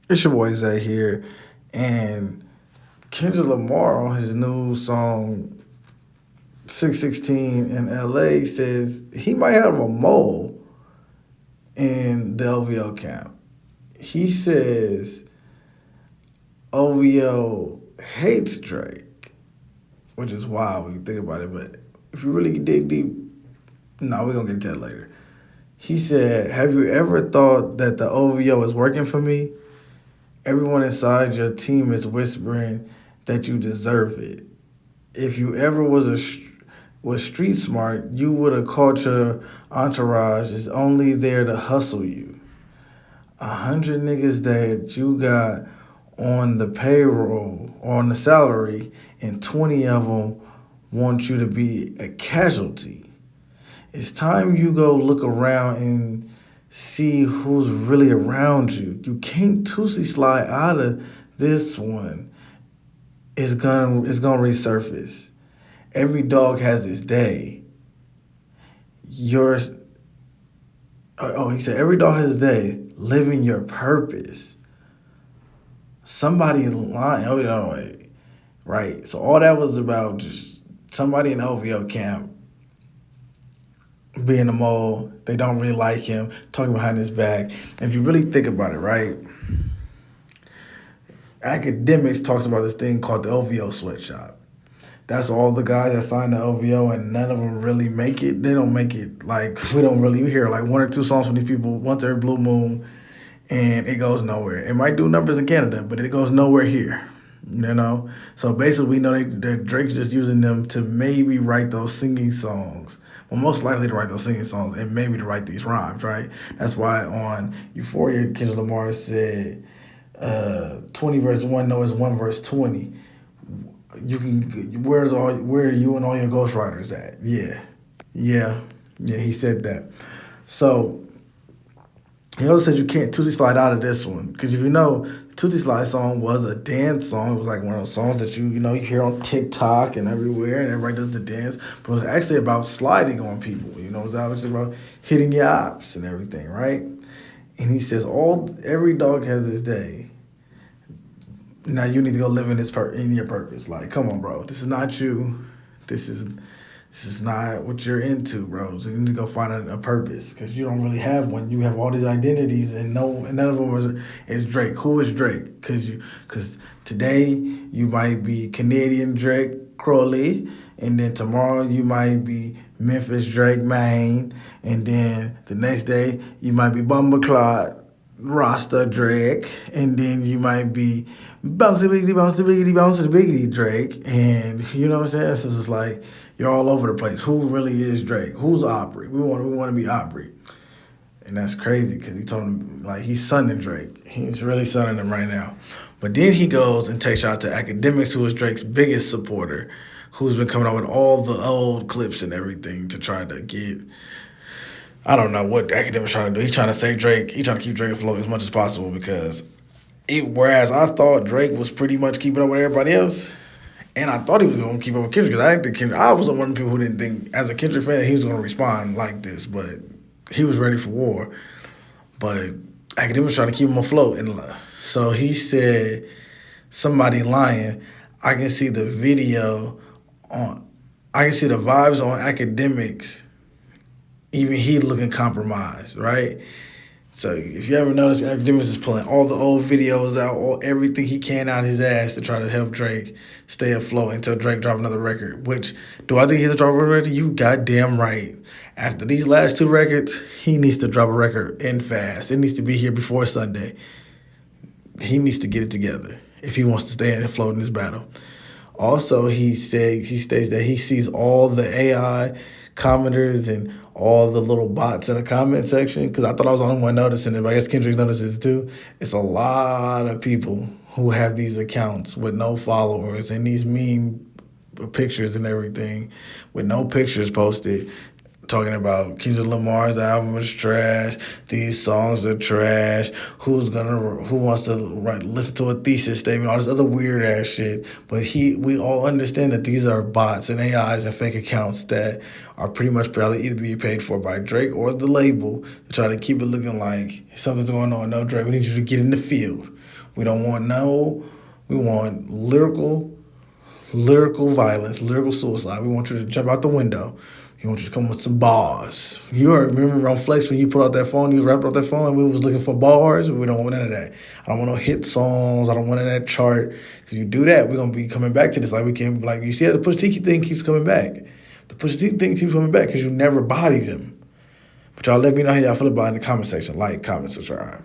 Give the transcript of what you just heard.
It's your boy Zay here, and Kendrick Lamar on his new song 616 in LA says he might have a mole in the OVO camp. He says OVO hates Drake, which is wild when you think about it, but if you really dig deep, no, we're gonna get to that later. He said, "Have you ever thought that the OVO is working for me? Everyone inside your team is whispering that you deserve it. If you ever was street smart, you would have caught your entourage is only there to hustle you. 100 niggas that you got on the payroll or on the salary, and 20 of them want you to be a casualty. It's time you go look around and see who's really around you. You can't Tootsie slide out of this one. It's gonna resurface. Every dog has its day. Yours. Oh, he said every dog has its day. Living your purpose. Somebody lying. Oh, wait. Right. So all that was about just somebody in OVO camp being a mole. They don't really like him, talking behind his back. And if you really think about it, right? Academics talks about this thing called the OVO sweatshop. That's all the guys that signed the OVO, and none of them really make it. They don't make it. Like, we hear like one or two songs from these people once every blue moon, and it goes nowhere. It might do numbers in Canada, but it goes nowhere here. So basically we know that Drake's just using them to maybe write those singing songs. Well, most likely to write those singing songs and maybe to write these rhymes, right? That's why on Euphoria, Kendrick Lamar said 20 verse 1, no, it's 1 verse 20. You can, where are you and all your ghostwriters at? Yeah, he said that. So he also said you can't Tootsie Slide out of this one. Because if you know, Tootsie Slide song was a dance song. It was like one of those songs that you hear on TikTok and everywhere, and everybody does the dance. But it was actually about sliding on people. It was obviously about hitting your ops and everything, right? And he says every dog has his day. Now you need to go live in your purpose. Like, come on, bro. This is not you. This is this is not what you're into, bro. So you need to go find a purpose because you don't really have one. You have all these identities, and none of them is Drake. Who is Drake? Because today you might be Canadian Drake Crowley, and then tomorrow you might be Memphis Drake Maine, and then the next day you might be Bumbleclot Rasta Drake, and then you might be bouncy biggity, bouncy biggity, bouncy biggity Drake, and you know what I'm saying? So it's like you're all over the place. Who really is Drake? Who's Aubrey? We want to be Aubrey, and that's crazy because he told him like he's sunning Drake. He's really sunning him right now. But then he goes and takes out to Academics, who is Drake's biggest supporter, who's been coming out with all the old clips and everything to try to get. I don't know what Academics trying to do. He's trying to save Drake. He's trying to keep Drake afloat as much as possible because whereas I thought Drake was pretty much keeping up with everybody else, and I thought he was going to keep up with Kendrick because I didn't think Kendrick. I was one of the people who didn't think, as a Kendrick fan, he was going to respond like this, but he was ready for war. But Academics trying to keep him afloat, and so he said, "Somebody lying." I can see the video on. I can see the vibes on Academics. Even he looking compromised, right? So if you ever notice, Academics is pulling all the old videos out, everything he can out of his ass to try to help Drake stay afloat until Drake drop another record. Which, do I think he'll drop a record? You goddamn right. After these last two records, he needs to drop a record and fast. It needs to be here before Sunday. He needs to get it together if he wants to stay afloat in this battle. Also, he states that he sees all the AI commenters and all the little bots in the comment section, because I thought I was the only one noticing it, but I guess Kendrick notices it too. It's a lot of people who have these accounts with no followers and these meme pictures and everything with no pictures posted, talking about Kendrick Lamar's album is trash, these songs are trash, who wants to listen to a thesis statement, all this other weird ass shit. But we all understand that these are bots and AIs and fake accounts that are pretty much probably either being paid for by Drake or the label to try to keep it looking like something's going on. No, Drake, we need you to get in the field. We don't want we want lyrical violence, lyrical suicide. We want you to jump out the window. We want you to come with some bars. Remember on Flex when you put out that phone, you was rapping out that phone, and we was looking for bars. We don't want none of that. I don't want no hit songs. I don't want that chart. Because you do that, we're gonna be coming back to this. Like you see how the Pusha T thing keeps coming back. The Pusha T thing keeps coming back because you never bodied him. But y'all let me know how y'all feel about it in the comment section. Like, comment, subscribe.